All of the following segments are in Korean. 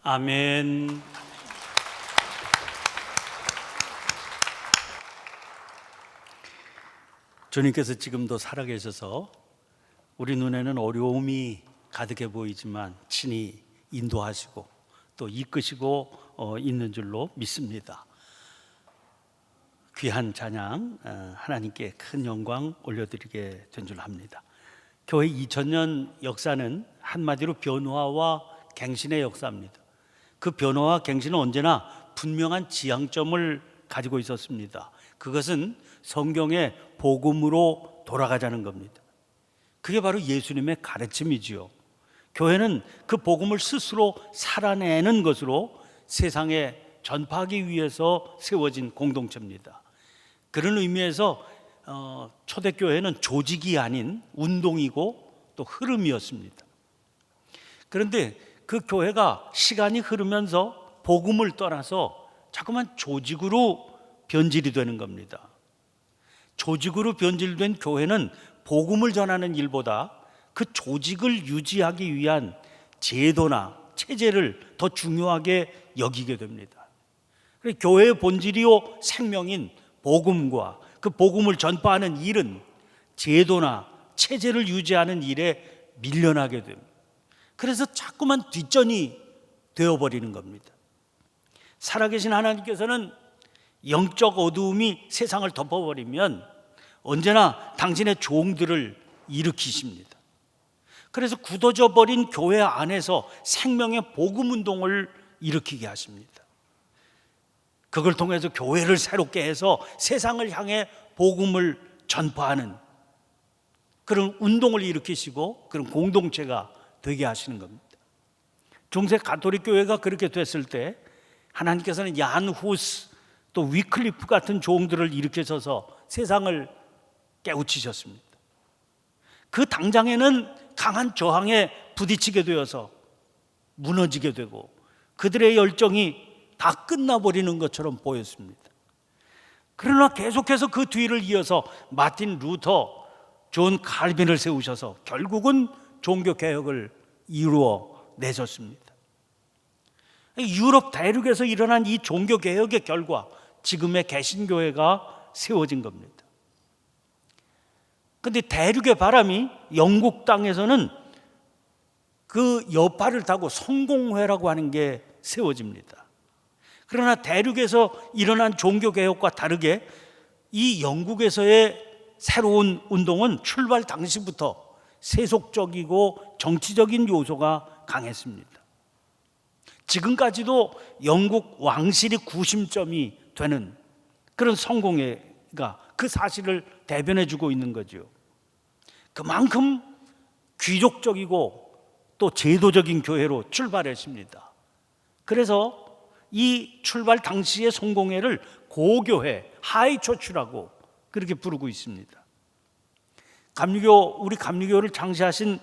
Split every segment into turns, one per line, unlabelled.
아멘. 주님께서 지금도 살아계셔서 우리 눈에는 어려움이 가득해 보이지만 친히 인도하시고 또 이끄시고 있는 줄로 믿습니다. 귀한 찬양 하나님께 큰 영광 올려드리게 된 줄 압니다. 교회 2000년 역사는 한마디로 변화와 갱신의 역사입니다. 그 변화와 갱신은 언제나 분명한 지향점을 가지고 있었습니다. 그것은 성경의 복음으로 돌아가자는 겁니다. 그게 바로 예수님의 가르침이지요. 교회는 그 복음을 스스로 살아내는 것으로 세상에 전파하기 위해서 세워진 공동체입니다. 그런 의미에서 초대교회는 조직이 아닌 운동이고 또 흐름이었습니다. 그런데 그 교회가 시간이 흐르면서 복음을 떠나서 자꾸만 조직으로 변질이 되는 겁니다. 조직으로 변질된 교회는 복음을 전하는 일보다 그 조직을 유지하기 위한 제도나 체제를 더 중요하게 여기게 됩니다. 교회의 본질이요 생명인 복음과 그 복음을 전파하는 일은 제도나 체제를 유지하는 일에 밀려나게 됩니다. 그래서 자꾸만 뒷전이 되어버리는 겁니다. 살아계신 하나님께서는 영적 어두움이 세상을 덮어버리면 언제나 당신의 종들을 일으키십니다. 그래서 굳어져 버린 교회 안에서 생명의 복음 운동을 일으키게 하십니다. 그걸 통해서 교회를 새롭게 해서 세상을 향해 복음을 전파하는 그런 운동을 일으키시고 그런 공동체가 되게 하시는 겁니다. 중세 가톨릭 교회가 그렇게 됐을 때 하나님께서는 얀 후스 또 위클리프 같은 종들을 일으키셔서 세상을 깨우치셨습니다. 그 당장에는 강한 저항에 부딪히게 되어서 무너지게 되고 그들의 열정이 다 끝나버리는 것처럼 보였습니다. 그러나 계속해서 그 뒤를 이어서 마틴 루터, 존 칼빈을 세우셔서 결국은 종교개혁을 이루어 내셨습니다. 유럽 대륙에서 일어난 이 종교개혁의 결과 지금의 개신교회가 세워진 겁니다. 그런데 대륙의 바람이 영국 땅에서는 그 여파를 타고 성공회라고 하는 게 세워집니다. 그러나 대륙에서 일어난 종교개혁과 다르게 이 영국에서의 새로운 운동은 출발 당시부터 세속적이고 정치적인 요소가 강했습니다. 지금까지도 영국 왕실이 구심점이 되는 그런 성공회가 그 사실을 대변해주고 있는 거죠. 그만큼 귀족적이고 또 제도적인 교회로 출발했습니다. 그래서 이 출발 당시의 성공회를 고교회, 하이처치라고 그렇게 부르고 있습니다. 우리 감리교를 창시하신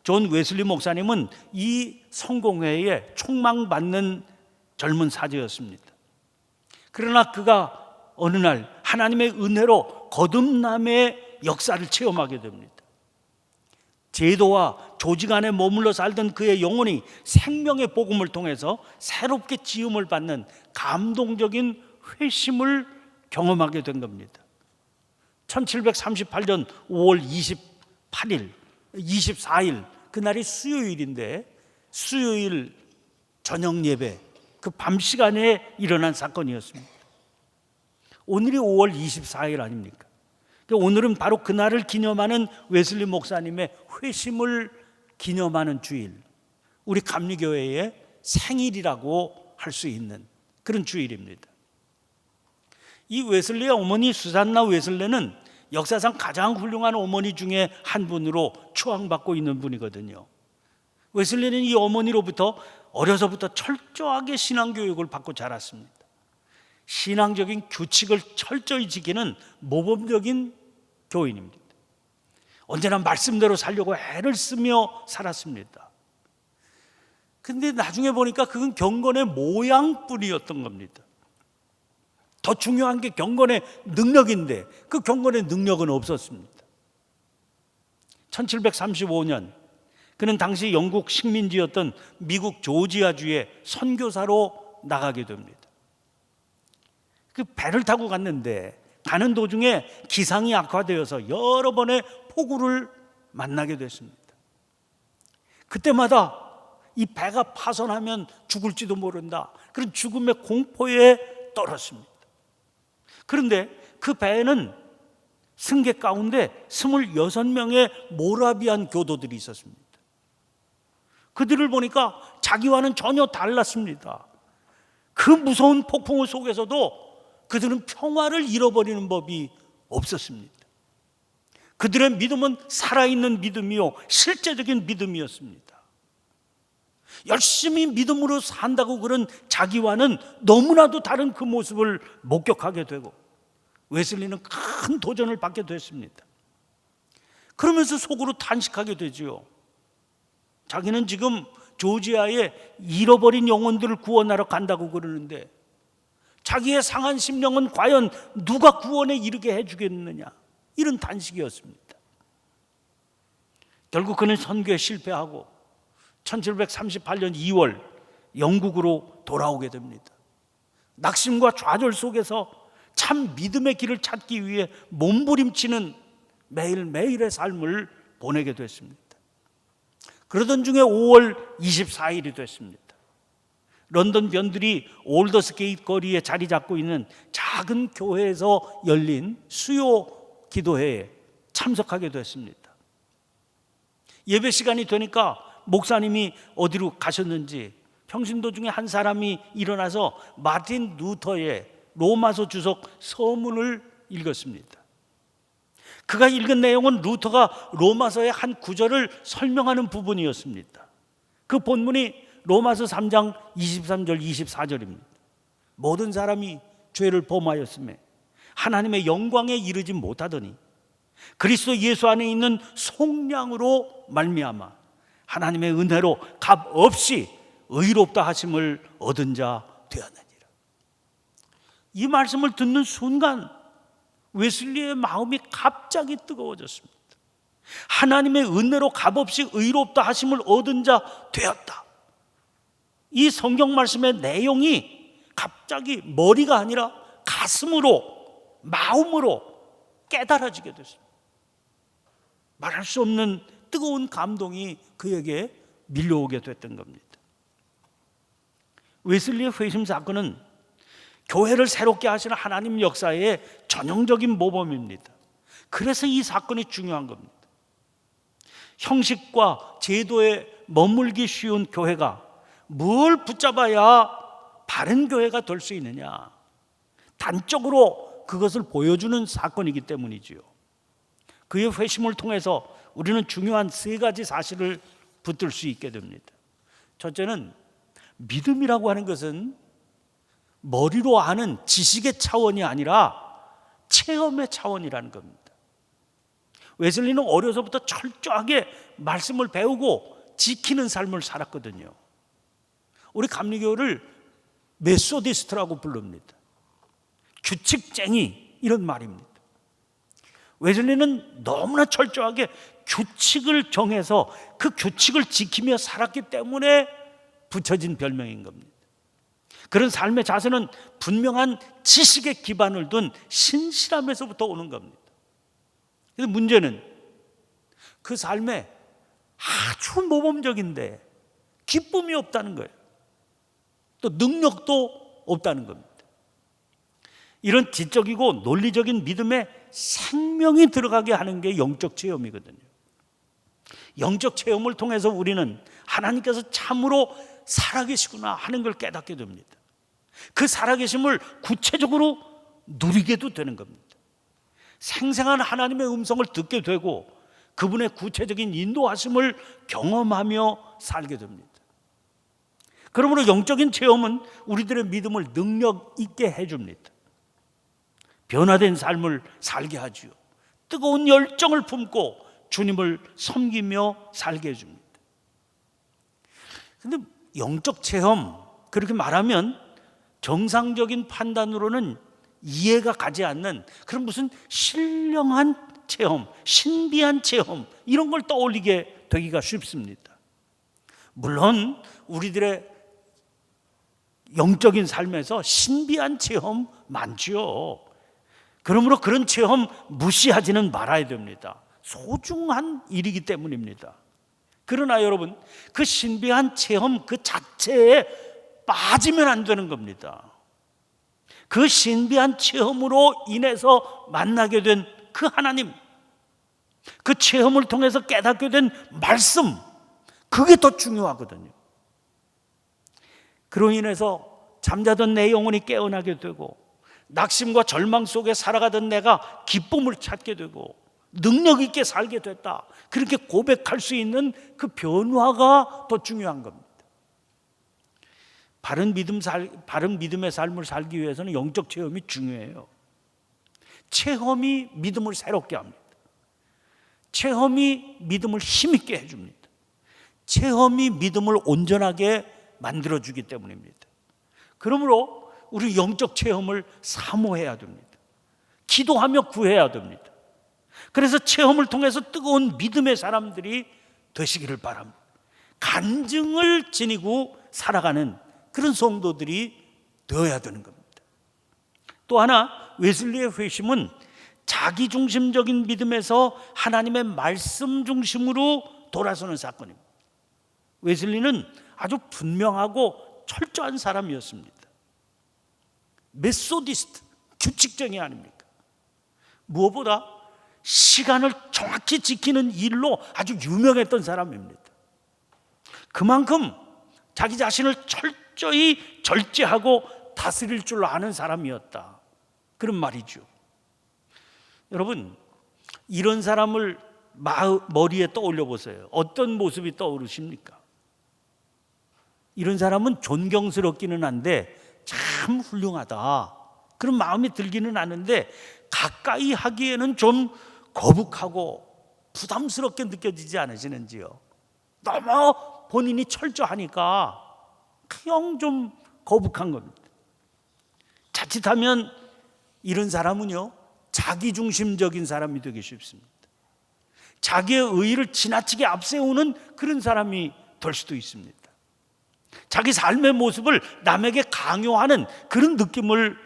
존 웨슬리 목사님은 이 성공회에 촉망받는 젊은 사제였습니다. 그러나 그가 어느 날 하나님의 은혜로 거듭남의 역사를 체험하게 됩니다. 제도와 조직 안에 머물러 살던 그의 영혼이 생명의 복음을 통해서 새롭게 지음을 받는 감동적인 회심을 경험하게 된 겁니다. 1738년 5월 28일, 24일 그날이 수요일인데 수요일 저녁 예배 그 밤 시간에 일어난 사건이었습니다. 오늘이 5월 24일 아닙니까? 오늘은 바로 그날을 기념하는 웨슬리 목사님의 회심을 기념하는 주일, 우리 감리교회의 생일이라고 할 수 있는 그런 주일입니다. 이 웨슬리의 어머니 수산나 웨슬레는 역사상 가장 훌륭한 어머니 중에 한 분으로 추앙받고 있는 분이거든요. 웨슬리는 이 어머니로부터 어려서부터 철저하게 신앙교육을 받고 자랐습니다. 신앙적인 규칙을 철저히 지키는 모범적인 교인입니다. 언제나 말씀대로 살려고 애를 쓰며 살았습니다. 근데 나중에 보니까 그건 경건의 모양뿐이었던 겁니다. 더 중요한 게 경건의 능력인데 그 경건의 능력은 없었습니다. 1735년 그는 당시 영국 식민지였던 미국 조지아주에 선교사로 나가게 됩니다. 그 배를 타고 갔는데 가는 도중에 기상이 악화되어서 여러 번의 폭우를 만나게 됐습니다. 그때마다 이 배가 파손하면 죽을지도 모른다, 그런 죽음의 공포에 떨었습니다. 그런데 그 배에는 승객 가운데 26명의 모라비안 교도들이 있었습니다. 그들을 보니까 자기와는 전혀 달랐습니다. 그 무서운 폭풍우 속에서도 그들은 평화를 잃어버리는 법이 없었습니다. 그들의 믿음은 살아있는 믿음이요, 실제적인 믿음이었습니다. 열심히 믿음으로 산다고 그런 자기와는 너무나도 다른 그 모습을 목격하게 되고, 웨슬리는 큰 도전을 받게 됐습니다. 그러면서 속으로 탄식하게 되지요. 자기는 지금 조지아에 잃어버린 영혼들을 구원하러 간다고 그러는데 자기의 상한 심령은 과연 누가 구원에 이르게 해주겠느냐, 이런 단식이었습니다. 결국 그는 선교에 실패하고 1738년 2월 영국으로 돌아오게 됩니다. 낙심과 좌절 속에서 참 믿음의 길을 찾기 위해 몸부림치는 매일매일의 삶을 보내게 됐습니다. 그러던 중에 5월 24일이 됐습니다. 런던 변들이 올더스게이트 거리에 자리 잡고 있는 작은 교회에서 열린 수요 기도회에 참석하게 됐습니다. 예배 시간이 되니까 목사님이 어디로 가셨는지 평신도 중에 한 사람이 일어나서 마틴 루터의 로마서 주석 서문을 읽었습니다. 그가 읽은 내용은 루터가 로마서의 한 구절을 설명하는 부분이었습니다. 그 본문이 로마서 3장 23절 24절입니다. 모든 사람이 죄를 범하였음에 하나님의 영광에 이르지 못하더니 그리스도 예수 안에 있는 속량으로 말미암아 하나님의 은혜로 값 없이 의롭다 하심을 얻은 자 되었느니라. 이 말씀을 듣는 순간 웨슬리의 마음이 갑자기 뜨거워졌습니다. 하나님의 은혜로 값없이 의롭다 하심을 얻은 자 되었다. 이 성경 말씀의 내용이 갑자기 머리가 아니라 가슴으로, 마음으로 깨달아지게 됐습니다. 말할 수 없는 뜨거운 감동이 그에게 밀려오게 됐던 겁니다. 웨슬리의 회심 사건은 교회를 새롭게 하시는 하나님 역사의 전형적인 모범입니다. 그래서 이 사건이 중요한 겁니다. 형식과 제도에 머물기 쉬운 교회가 뭘 붙잡아야 바른 교회가 될 수 있느냐, 단적으로 그것을 보여주는 사건이기 때문이지요. 그의 회심을 통해서 우리는 중요한 세 가지 사실을 붙들 수 있게 됩니다. 첫째는 믿음이라고 하는 것은 머리로 아는 지식의 차원이 아니라 체험의 차원이라는 겁니다. 웨슬리는 어려서부터 철저하게 말씀을 배우고 지키는 삶을 살았거든요. 우리 감리교를 메소디스트라고 부릅니다. 규칙쟁이, 이런 말입니다. 웨슬리는 너무나 철저하게 규칙을 정해서 그 규칙을 지키며 살았기 때문에 붙여진 별명인 겁니다. 그런 삶의 자세는 분명한 지식의 기반을 둔 신실함에서부터 오는 겁니다. 그래서 문제는 그 삶에 아주 모범적인데 기쁨이 없다는 거예요. 또 능력도 없다는 겁니다. 이런 지적이고 논리적인 믿음에 생명이 들어가게 하는 게 영적 체험이거든요. 영적 체험을 통해서 우리는 하나님께서 참으로 살아계시구나 하는 걸 깨닫게 됩니다. 그 살아계심을 구체적으로 누리게도 되는 겁니다. 생생한 하나님의 음성을 듣게 되고 그분의 구체적인 인도하심을 경험하며 살게 됩니다. 그러므로 영적인 체험은 우리들의 믿음을 능력 있게 해줍니다. 변화된 삶을 살게 하지요. 뜨거운 열정을 품고 주님을 섬기며 살게 해줍니다. 그런데 영적 체험, 그렇게 말하면 정상적인 판단으로는 이해가 가지 않는 그런 무슨 신령한 체험, 신비한 체험, 이런 걸 떠올리게 되기가 쉽습니다. 물론 우리들의 영적인 삶에서 신비한 체험 많지요. 그러므로 그런 체험 무시하지는 말아야 됩니다. 소중한 일이기 때문입니다. 그러나 여러분, 그 신비한 체험 그 자체에 빠지면 안 되는 겁니다. 그 신비한 체험으로 인해서 만나게 된 그 하나님, 그 체험을 통해서 깨닫게 된 말씀, 그게 더 중요하거든요. 그로 인해서 잠자던 내 영혼이 깨어나게 되고, 낙심과 절망 속에 살아가던 내가 기쁨을 찾게 되고 능력 있게 살게 됐다, 그렇게 고백할 수 있는 그 변화가 더 중요한 겁니다. 바른 믿음의 삶을 살기 위해서는 영적 체험이 중요해요. 체험이 믿음을 새롭게 합니다. 체험이 믿음을 힘있게 해줍니다. 체험이 믿음을 온전하게 만들어주기 때문입니다. 그러므로 우리 영적 체험을 사모해야 됩니다. 기도하며 구해야 됩니다. 그래서 체험을 통해서 뜨거운 믿음의 사람들이 되시기를 바랍니다. 간증을 지니고 살아가는 그런 성도들이 되어야 되는 겁니다. 또 하나, 웨슬리의 회심은 자기중심적인 믿음에서 하나님의 말씀 중심으로 돌아서는 사건입니다. 웨슬리는 아주 분명하고 철저한 사람이었습니다. 메소디스트, 규칙정이 아닙니까? 무엇보다 시간을 정확히 지키는 일로 아주 유명했던 사람입니다. 그만큼 자기 자신을 철저히 절제하고 다스릴 줄 아는 사람이었다, 그런 말이죠. 여러분, 이런 사람을 머리에 떠올려 보세요. 어떤 모습이 떠오르십니까? 이런 사람은 존경스럽기는 한데 참 훌륭하다, 그런 마음이 들기는 하는데 가까이 하기에는 좀 거북하고 부담스럽게 느껴지지 않으시는지요? 너무 본인이 철저하니까 그냥 좀 거북한 겁니다. 자칫하면 이런 사람은요, 자기중심적인 사람이 되기 쉽습니다. 자기의 의의를 지나치게 앞세우는 그런 사람이 될 수도 있습니다. 자기 삶의 모습을 남에게 강요하는 그런 느낌을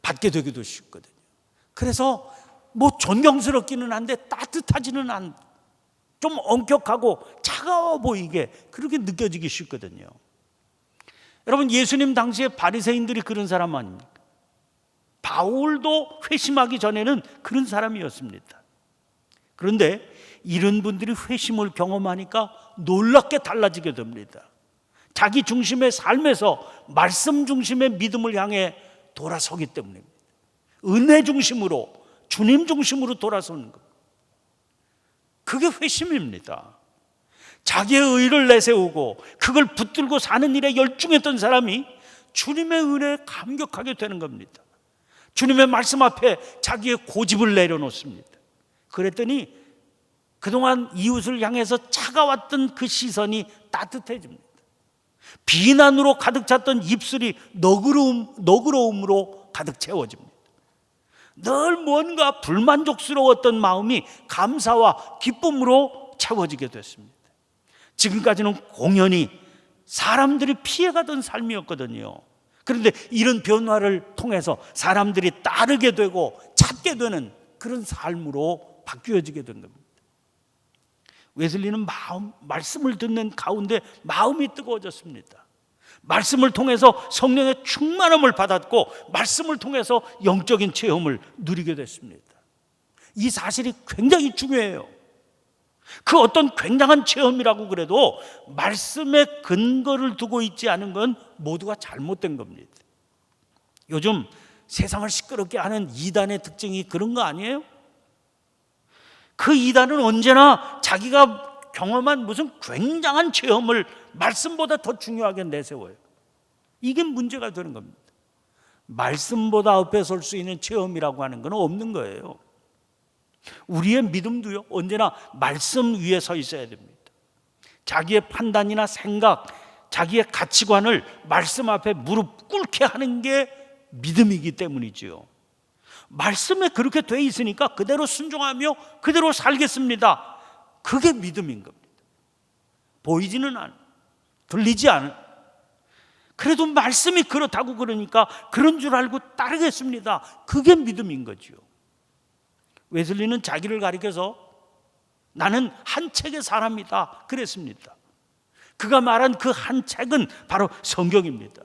받게 되기도 쉽거든요. 그래서 존경스럽기는 한데 따뜻하지는 않, 좀 엄격하고 차가워 보이게 그렇게 느껴지기 쉽거든요. 여러분, 예수님 당시에 바리새인들이 그런 사람 아닙니까? 바울도 회심하기 전에는 그런 사람이었습니다. 그런데 이런 분들이 회심을 경험하니까 놀랍게 달라지게 됩니다. 자기 중심의 삶에서 말씀 중심의 믿음을 향해 돌아서기 때문입니다. 은혜 중심으로, 주님 중심으로 돌아서는 것, 그게 회심입니다. 자기의 의를 내세우고 그걸 붙들고 사는 일에 열중했던 사람이 주님의 은혜에 감격하게 되는 겁니다. 주님의 말씀 앞에 자기의 고집을 내려놓습니다. 그랬더니 그동안 이웃을 향해서 차가웠던 그 시선이 따뜻해집니다. 비난으로 가득 찼던 입술이 너그러움으로 가득 채워집니다. 늘 뭔가 불만족스러웠던 마음이 감사와 기쁨으로 채워지게 됐습니다. 지금까지는 공연히 사람들이 피해가던 삶이었거든요. 그런데 이런 변화를 통해서 사람들이 따르게 되고 찾게 되는 그런 삶으로 바뀌어지게 된 겁니다. 웨슬리는 말씀을 듣는 가운데 마음이 뜨거워졌습니다. 말씀을 통해서 성령의 충만함을 받았고 말씀을 통해서 영적인 체험을 누리게 됐습니다. 이 사실이 굉장히 중요해요. 그 어떤 굉장한 체험이라고 그래도 말씀에 근거를 두고 있지 않은 건 모두가 잘못된 겁니다. 요즘 세상을 시끄럽게 하는 이단의 특징이 그런 거 아니에요? 그 이단은 언제나 자기가 경험한 무슨 굉장한 체험을 말씀보다 더 중요하게 내세워요. 이게 문제가 되는 겁니다. 말씀보다 앞에 설 수 있는 체험이라고 하는 건 없는 거예요. 우리의 믿음도요, 언제나 말씀 위에 서 있어야 됩니다. 자기의 판단이나 생각, 자기의 가치관을 말씀 앞에 무릎 꿇게 하는 게 믿음이기 때문이지요. 말씀에 그렇게 돼 있으니까 그대로 순종하며 그대로 살겠습니다. 그게 믿음인 겁니다. 보이지는 않아, 들리지 않아. 그래도 말씀이 그렇다고 그러니까 그런 줄 알고 따르겠습니다. 그게 믿음인 거죠. 웨슬리는 자기를 가리켜서 나는 한 책의 사람이다 그랬습니다. 그가 말한 그 한 책은 바로 성경입니다.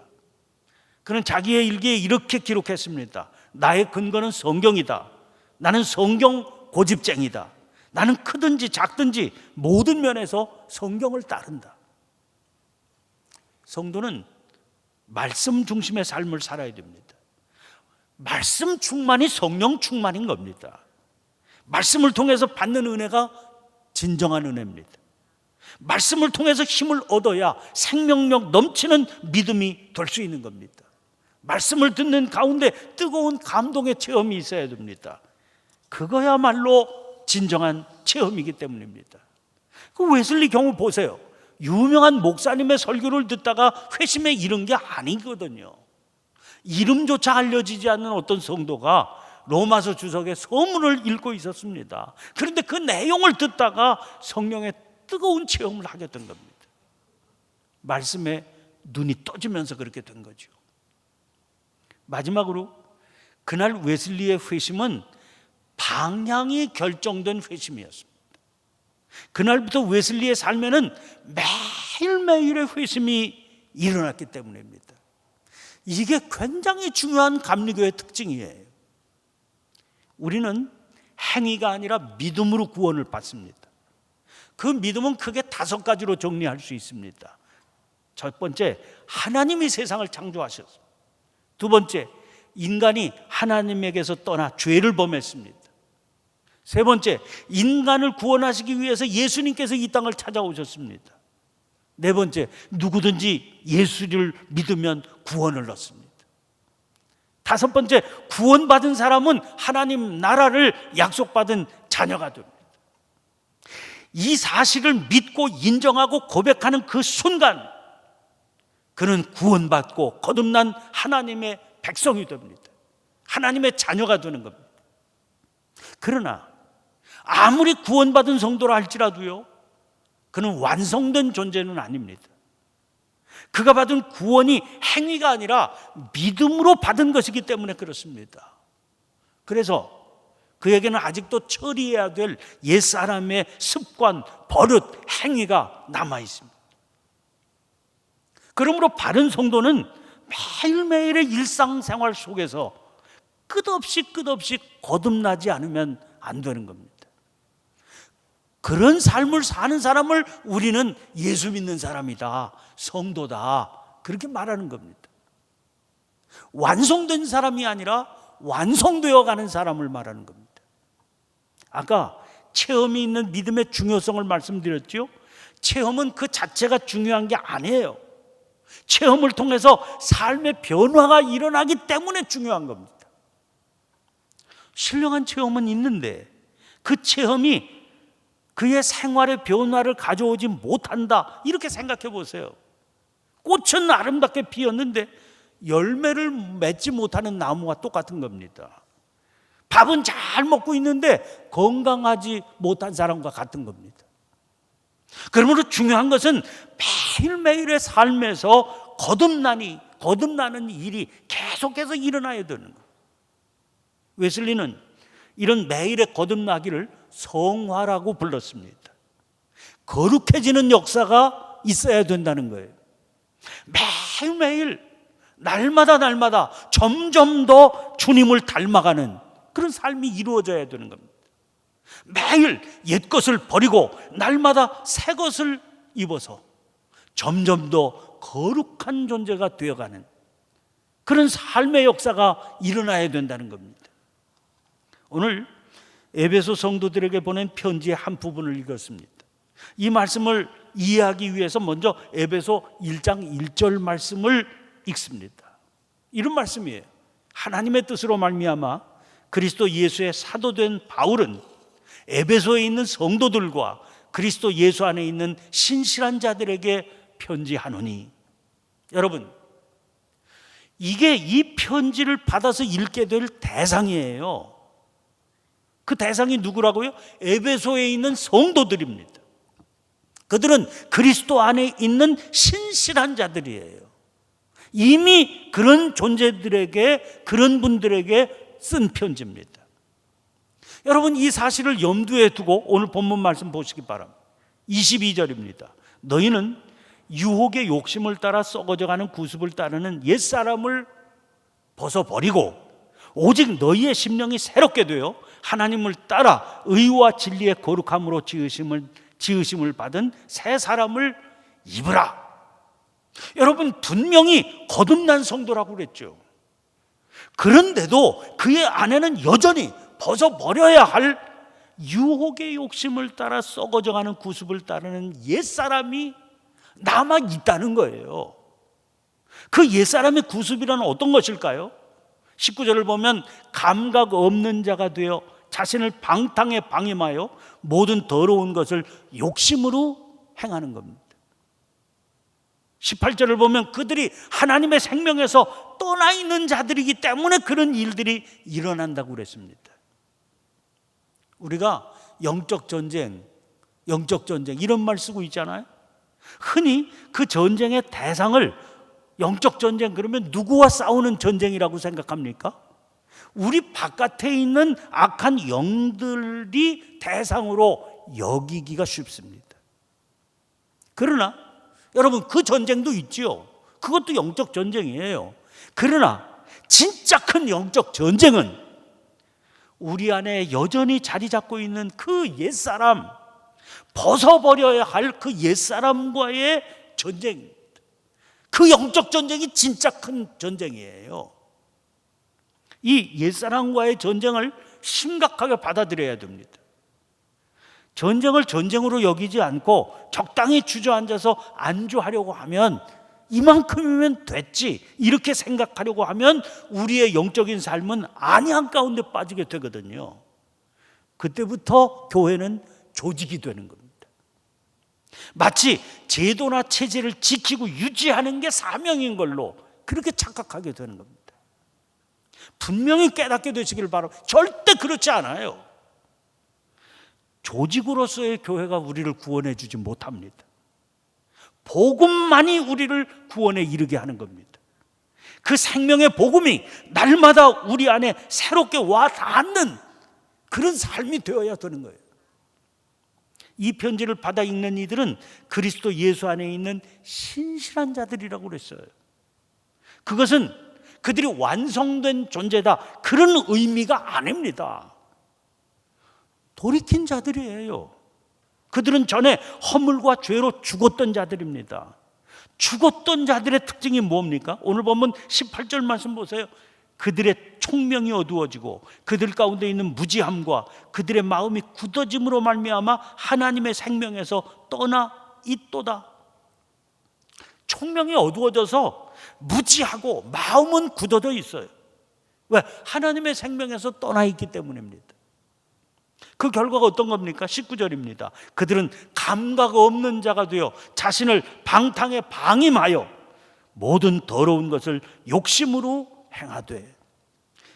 그는 자기의 일기에 이렇게 기록했습니다. 나의 근거는 성경이다. 나는 성경 고집쟁이다. 나는 크든지 작든지 모든 면에서 성경을 따른다. 성도는 말씀 중심의 삶을 살아야 됩니다. 말씀 충만이 성령 충만인 겁니다. 말씀을 통해서 받는 은혜가 진정한 은혜입니다. 말씀을 통해서 힘을 얻어야 생명력 넘치는 믿음이 될 수 있는 겁니다. 말씀을 듣는 가운데 뜨거운 감동의 체험이 있어야 됩니다. 그거야말로 진정한 체험이기 때문입니다. 그 웨슬리 경우 보세요. 유명한 목사님의 설교를 듣다가 회심에 이른 게 아니거든요. 이름조차 알려지지 않는 어떤 성도가 로마서 주석의 서문을 읽고 있었습니다. 그런데 그 내용을 듣다가 성령의 뜨거운 체험을 하게 된 겁니다. 말씀에 눈이 떠지면서 그렇게 된 거죠. 마지막으로 그날 웨슬리의 회심은 방향이 결정된 회심이었습니다. 그날부터 웨슬리의 삶에는 매일매일의 회심이 일어났기 때문입니다. 이게 굉장히 중요한 감리교의 특징이에요. 우리는 행위가 아니라 믿음으로 구원을 받습니다. 그 믿음은 크게 5가지로 정리할 수 있습니다. 첫 번째, 하나님이 세상을 창조하셨습니다. 두 번째, 인간이 하나님에게서 떠나 죄를 범했습니다. 세 번째, 인간을 구원하시기 위해서 예수님께서 이 땅을 찾아오셨습니다. 네 번째, 누구든지 예수를 믿으면 구원을 얻습니다. 다섯 번째, 구원받은 사람은 하나님 나라를 약속받은 자녀가 됩니다. 이 사실을 믿고 인정하고 고백하는 그 순간 그는 구원받고 거듭난 하나님의 백성이 됩니다. 하나님의 자녀가 되는 겁니다. 그러나 아무리 구원받은 성도라 할지라도요, 그는 완성된 존재는 아닙니다. 그가 받은 구원이 행위가 아니라 믿음으로 받은 것이기 때문에 그렇습니다. 그래서 그에게는 아직도 처리해야 될 옛사람의 습관, 버릇, 행위가 남아 있습니다. 그러므로 바른 성도는 매일매일의 일상생활 속에서 끝없이 거듭나지 않으면 안 되는 겁니다. 그런 삶을 사는 사람을 우리는 예수 믿는 사람이다, 성도다, 그렇게 말하는 겁니다. 완성된 사람이 아니라 완성되어 가는 사람을 말하는 겁니다. 아까 체험이 있는 믿음의 중요성을 말씀드렸죠. 체험은 그 자체가 중요한 게 아니에요. 체험을 통해서 삶의 변화가 일어나기 때문에 중요한 겁니다. 신령한 체험은 있는데 그 체험이 그의 생활의 변화를 가져오지 못한다, 이렇게 생각해 보세요. 꽃은 아름답게 피었는데 열매를 맺지 못하는 나무와 똑같은 겁니다. 밥은 잘 먹고 있는데 건강하지 못한 사람과 같은 겁니다. 그러므로 중요한 것은 매일매일의 삶에서 거듭나는 일이 계속해서 일어나야 되는 거예요. 웨슬리는 이런 매일의 거듭나기를 성화라고 불렀습니다. 거룩해지는 역사가 있어야 된다는 거예요. 매일매일 날마다 점점 더 주님을 닮아가는 그런 삶이 이루어져야 되는 겁니다. 매일 옛것을 버리고 날마다 새 것을 입어서 점점 더 거룩한 존재가 되어가는 그런 삶의 역사가 일어나야 된다는 겁니다. 오늘 에베소 성도들에게 보낸 편지의 한 부분을 읽었습니다. 이 말씀을 이해하기 위해서 먼저 에베소 1장 1절 말씀을 읽습니다. 이런 말씀이에요. 하나님의 뜻으로 말미암아 그리스도 예수의 사도된 바울은 에베소에 있는 성도들과 그리스도 예수 안에 있는 신실한 자들에게 편지하노니. 여러분, 이게 이 편지를 받아서 읽게 될 대상이에요. 그 대상이 누구라고요? 에베소에 있는 성도들입니다. 그들은 그리스도 안에 있는 신실한 자들이에요. 이미 그런 존재들에게, 그런 분들에게 쓴 편지입니다. 여러분, 이 사실을 염두에 두고 오늘 본문 말씀 보시기 바랍니다. 22절입니다. 너희는 유혹의 욕심을 따라 썩어져가는 구습을 따르는 옛사람을 벗어버리고 오직 너희의 심령이 새롭게 되어 하나님을 따라 의와 진리의 거룩함으로 지으심을 받은 새 사람을 입으라. 여러분, 분명히 거듭난 성도라고 그랬죠. 그런데도 그의 안에는 여전히 벗어버려야 할 유혹의 욕심을 따라 썩어져가는 구습을 따르는 옛사람이 남아 있다는 거예요. 그 옛사람의 구습이란 어떤 것일까요? 19절을 보면 감각 없는 자가 되어 자신을 방탕에 방임하여 모든 더러운 것을 욕심으로 행하는 겁니다. 18절을 보면 그들이 하나님의 생명에서 떠나 있는 자들이기 때문에 그런 일들이 일어난다고 그랬습니다. 우리가 영적 전쟁 이런 말 쓰고 있잖아요. 흔히 그 전쟁의 대상을 영적 전쟁 그러면 누구와 싸우는 전쟁이라고 생각합니까? 우리 바깥에 있는 악한 영들이 대상으로 여기기가 쉽습니다. 그러나 여러분, 그 전쟁도 있지요. 그것도 영적 전쟁이에요. 그러나 진짜 큰 영적 전쟁은 우리 안에 여전히 자리 잡고 있는 그 옛사람, 벗어버려야 할 그 옛사람과의 전쟁입니다. 그 영적 전쟁이 진짜 큰 전쟁이에요. 이 옛사람과의 전쟁을 심각하게 받아들여야 됩니다. 전쟁을 전쟁으로 여기지 않고 적당히 주저앉아서 안주하려고 하면 이만큼이면 됐지 이렇게 생각하려고 하면 우리의 영적인 삶은 안양 가운데 빠지게 되거든요. 그때부터 교회는 조직이 되는 겁니다. 마치 제도나 체제를 지키고 유지하는 게 사명인 걸로 그렇게 착각하게 되는 겁니다. 분명히 깨닫게 되시길 바라고. 절대 그렇지 않아요. 조직으로서의 교회가 우리를 구원해 주지 못합니다. 복음만이 우리를 구원에 이르게 하는 겁니다. 그 생명의 복음이 날마다 우리 안에 새롭게 와 닿는 그런 삶이 되어야 되는 거예요. 이 편지를 받아 읽는 이들은 그리스도 예수 안에 있는 신실한 자들이라고 그랬어요. 그것은 그들이 완성된 존재다 그런 의미가 아닙니다. 돌이킨 자들이에요. 그들은 전에 허물과 죄로 죽었던 자들입니다. 죽었던 자들의 특징이 뭡니까? 오늘 보면 18절 말씀 보세요. 그들의 총명이 어두워지고 그들 가운데 있는 무지함과 그들의 마음이 굳어짐으로 말미암아 하나님의 생명에서 떠나 있도다. 총명이 어두워져서 무지하고 마음은 굳어져 있어요. 왜? 하나님의 생명에서 떠나 있기 때문입니다. 그 결과가 어떤 겁니까? 19절입니다. 그들은 감각 없는 자가 되어 자신을 방탕에 방임하여 모든 더러운 것을 욕심으로 행하되.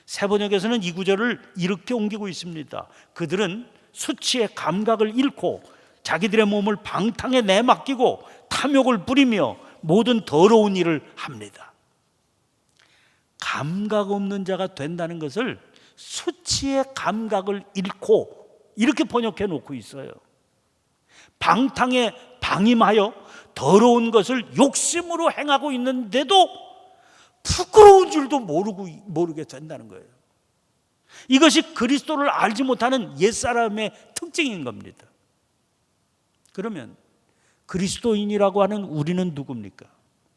세번역에서는 이 구절을 이렇게 옮기고 있습니다. 그들은 수치의 감각을 잃고 자기들의 몸을 방탕에 내맡기고 탐욕을 부리며 모든 더러운 일을 합니다. 감각 없는 자가 된다는 것을 수치의 감각을 잃고 이렇게 번역해 놓고 있어요. 방탕에 방임하여 더러운 것을 욕심으로 행하고 있는데도 부끄러운 줄도 모르게 된다는 거예요. 이것이 그리스도를 알지 못하는 옛사람의 특징인 겁니다. 그러면 그리스도인이라고 하는 우리는 누굽니까?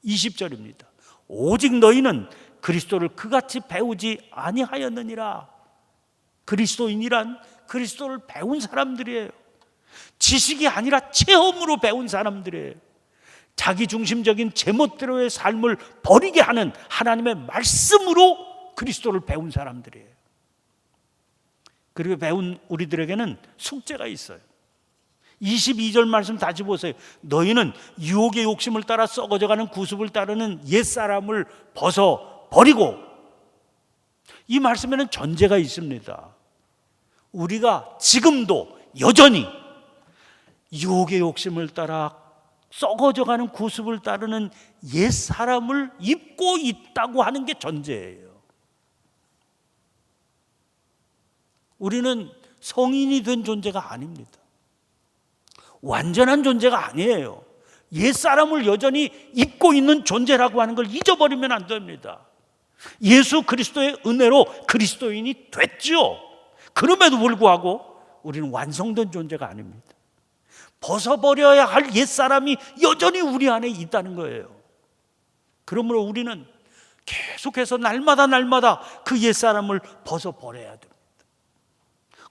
20절입니다. 오직 너희는 그리스도를 그같이 배우지 아니하였느니라. 그리스도인이란 그리스도를 배운 사람들이에요. 지식이 아니라 체험으로 배운 사람들이에요. 자기중심적인 제멋대로의 삶을 버리게 하는 하나님의 말씀으로 그리스도를 배운 사람들이에요. 그리고 배운 우리들에게는 숙제가 있어요. 22절 말씀 다시 보세요. 너희는 유혹의 욕심을 따라 썩어져가는 구습을 따르는 옛사람을 벗어버리고. 이 말씀에는 전제가 있습니다. 우리가 지금도 여전히 유혹의 욕심을 따라 썩어져가는 구습을 따르는 옛 사람을 입고 있다고 하는 게 전제예요. 우리는 성인이 된 존재가 아닙니다. 완전한 존재가 아니에요. 옛 사람을 여전히 입고 있는 존재라고 하는 걸 잊어버리면 안 됩니다. 예수 그리스도의 은혜로 그리스도인이 됐죠. 그럼에도 불구하고 우리는 완성된 존재가 아닙니다. 벗어버려야 할 옛사람이 여전히 우리 안에 있다는 거예요. 그러므로 우리는 계속해서 날마다 그 옛사람을 벗어버려야 됩니다.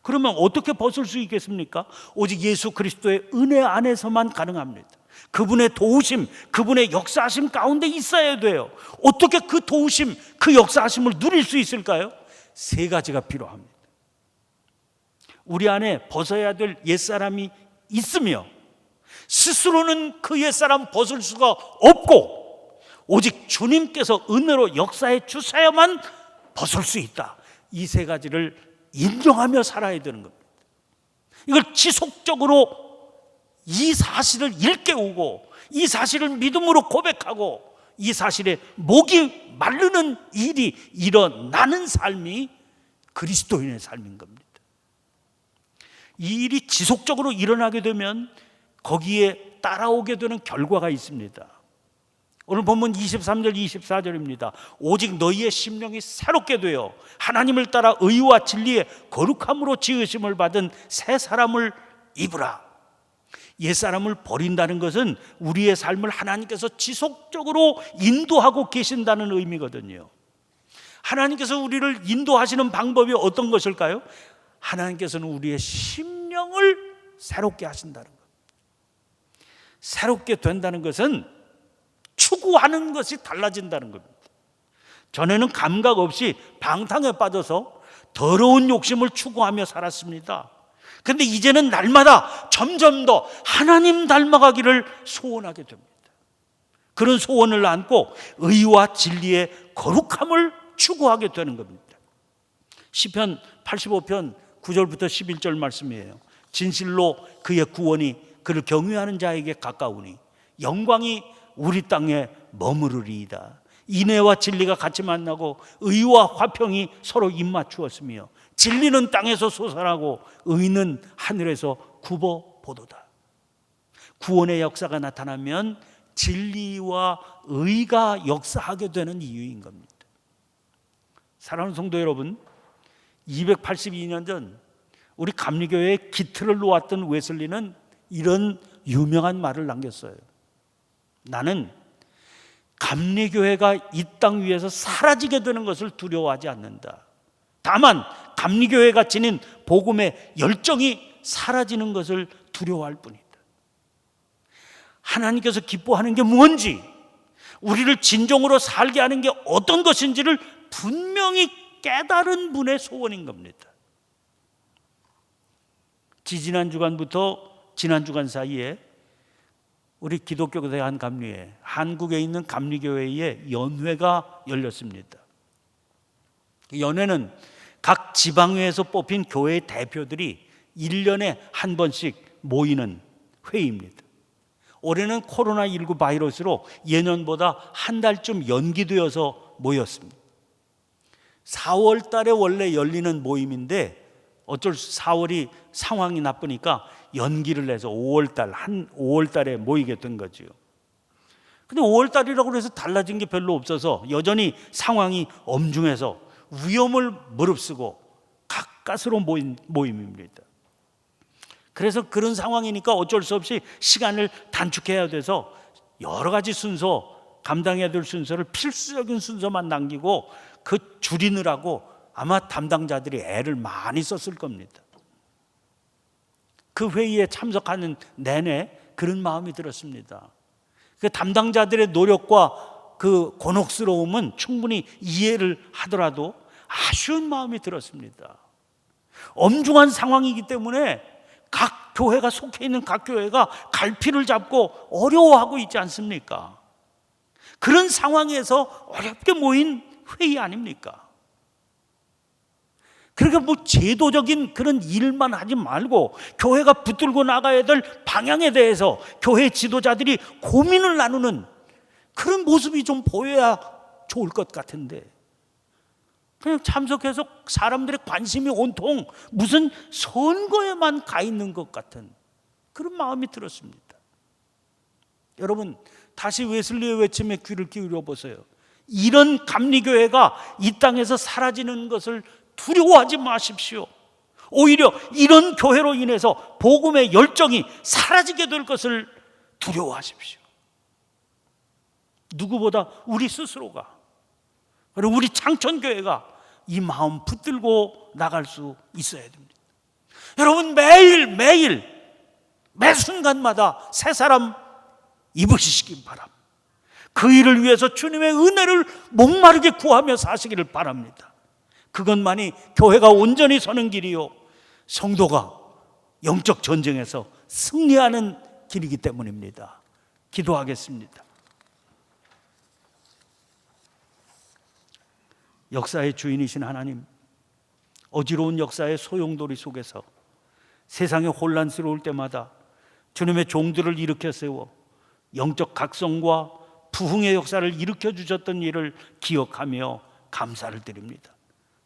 그러면 어떻게 벗을 수 있겠습니까? 오직 예수 그리스도의 은혜 안에서만 가능합니다. 그분의 도우심, 그분의 역사하심 가운데 있어야 돼요. 어떻게 그 도우심, 그 역사하심을 누릴 수 있을까요? 세 가지가 필요합니다. 우리 안에 벗어야 될 옛사람이 있으며 스스로는 그 옛사람 벗을 수가 없고 오직 주님께서 은혜로 역사해 주셔야만 벗을 수 있다. 이 세 가지를 인정하며 살아야 되는 겁니다. 이걸 지속적으로 이 사실을 일깨우고 이 사실을 믿음으로 고백하고 이 사실에 목이 마르는 일이 일어나는 삶이 그리스도인의 삶인 겁니다. 이 일이 지속적으로 일어나게 되면 거기에 따라오게 되는 결과가 있습니다. 오늘 본문 23절 24절입니다. 오직 너희의 심령이 새롭게 되어 하나님을 따라 의와 진리의 거룩함으로 지으심을 받은 새 사람을 입으라. 옛사람을 버린다는 것은 우리의 삶을 하나님께서 지속적으로 인도하고 계신다는 의미거든요. 하나님께서 우리를 인도하시는 방법이 어떤 것일까요? 하나님께서는 우리의 심령을 새롭게 하신다는 것. 새롭게 된다는 것은 추구하는 것이 달라진다는 겁니다. 전에는 감각 없이 방탕에 빠져서 더러운 욕심을 추구하며 살았습니다. 그런데 이제는 날마다 점점 더 하나님 닮아가기를 소원하게 됩니다. 그런 소원을 안고 의와 진리의 거룩함을 추구하게 되는 겁니다. 시편 85편 9절부터 11절 말씀이에요. 진실로 그의 구원이 그를 경외하는 자에게 가까우니 영광이 우리 땅에 머무르리이다. 인애와 진리가 같이 만나고 의와 화평이 서로 입맞추었으며 진리는 땅에서 솟아나고 의는 하늘에서 굽어보도다. 구원의 역사가 나타나면 진리와 의가 역사하게 되는 이유인 겁니다. 사랑하는 성도 여러분, 282년 전 우리 감리교회의 기틀을 놓았던 웨슬리는 이런 유명한 말을 남겼어요. 나는 감리교회가 이 땅 위에서 사라지게 되는 것을 두려워하지 않는다. 다만 감리교회가 지닌 복음의 열정이 사라지는 것을 두려워할 뿐이다. 하나님께서 기뻐하는 게 뭔지, 우리를 진정으로 살게 하는 게 어떤 것인지를 분명히 깨달은 분의 소원인 겁니다. 지지난 주간부터 지난 주간 사이에 우리 기독교대 한 감리회, 한국에 있는 감리교회의 연회가 열렸습니다. 연회는 각 지방회에서 뽑힌 교회 대표들이 1년에 한 번씩 모이는 회의입니다. 올해는 코로나19 바이러스로 예년보다 한 달쯤 연기되어서 모였습니다. 4월 달에 원래 열리는 모임인데 어쩔 수 4월이 상황이 나쁘니까 연기를 해서 5월 달에 모이게 된 거죠. 근데 5월 달이라고 해서 달라진 게 별로 없어서 여전히 상황이 엄중해서 위험을 무릅쓰고 가까스로 모인 모임입니다. 그래서 그런 상황이니까 어쩔 수 없이 시간을 단축해야 돼서 여러 가지 순서, 감당해야 될 순서를 필수적인 순서만 남기고 그 줄이느라고 아마 담당자들이 애를 많이 썼을 겁니다. 그 회의에 참석하는 내내 그런 마음이 들었습니다. 그 담당자들의 노력과 그 곤혹스러움은 충분히 이해를 하더라도 아쉬운 마음이 들었습니다. 엄중한 상황이기 때문에 각 교회가 속해 있는 각 교회가 갈피를 잡고 어려워하고 있지 않습니까? 그런 상황에서 어렵게 모인 회의 아닙니까? 그러니까 뭐 제도적인 그런 일만 하지 말고 교회가 붙들고 나가야 될 방향에 대해서 교회 지도자들이 고민을 나누는 그런 모습이 좀 보여야 좋을 것 같은데, 그냥 참석해서 사람들의 관심이 온통 무슨 선거에만 가 있는 것 같은 그런 마음이 들었습니다. 여러분, 다시 웨슬리의 외침에 귀를 기울여 보세요. 이런 감리교회가 이 땅에서 사라지는 것을 두려워하지 마십시오. 오히려 이런 교회로 인해서 복음의 열정이 사라지게 될 것을 두려워하십시오. 누구보다 우리 스스로가, 그리고 우리 창천교회가 이 마음 붙들고 나갈 수 있어야 됩니다. 여러분, 매일 매 순간마다 새 사람 입으시기 바랍니다. 그 일을 위해서 주님의 은혜를 목마르게 구하며 사시기를 바랍니다. 그것만이 교회가 온전히 서는 길이요, 성도가 영적 전쟁에서 승리하는 길이기 때문입니다. 기도하겠습니다. 역사의 주인이신 하나님, 어지러운 역사의 소용돌이 속에서 세상이 혼란스러울 때마다 주님의 종들을 일으켜 세워 영적 각성과 부흥의 역사를 일으켜 주셨던 일을 기억하며 감사를 드립니다.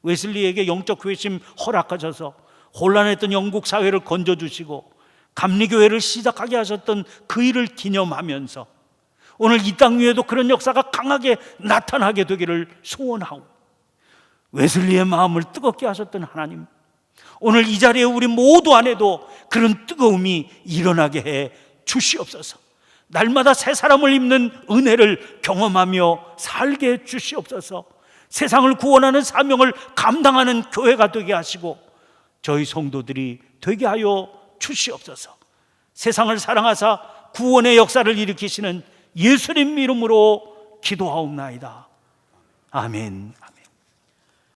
웨슬리에게 영적 회심 허락하셔서 혼란했던 영국 사회를 건져주시고 감리교회를 시작하게 하셨던 그 일을 기념하면서 오늘 이 땅 위에도 그런 역사가 강하게 나타나게 되기를 소원하고, 웨슬리의 마음을 뜨겁게 하셨던 하나님, 오늘 이 자리에 우리 모두 안에도 그런 뜨거움이 일어나게 해 주시옵소서. 날마다 새 사람을 입는 은혜를 경험하며 살게 해 주시옵소서. 세상을 구원하는 사명을 감당하는 교회가 되게 하시고 저희 성도들이 되게 하여 주시옵소서. 세상을 사랑하사 구원의 역사를 일으키시는 예수님 이름으로 기도하옵나이다. 아멘.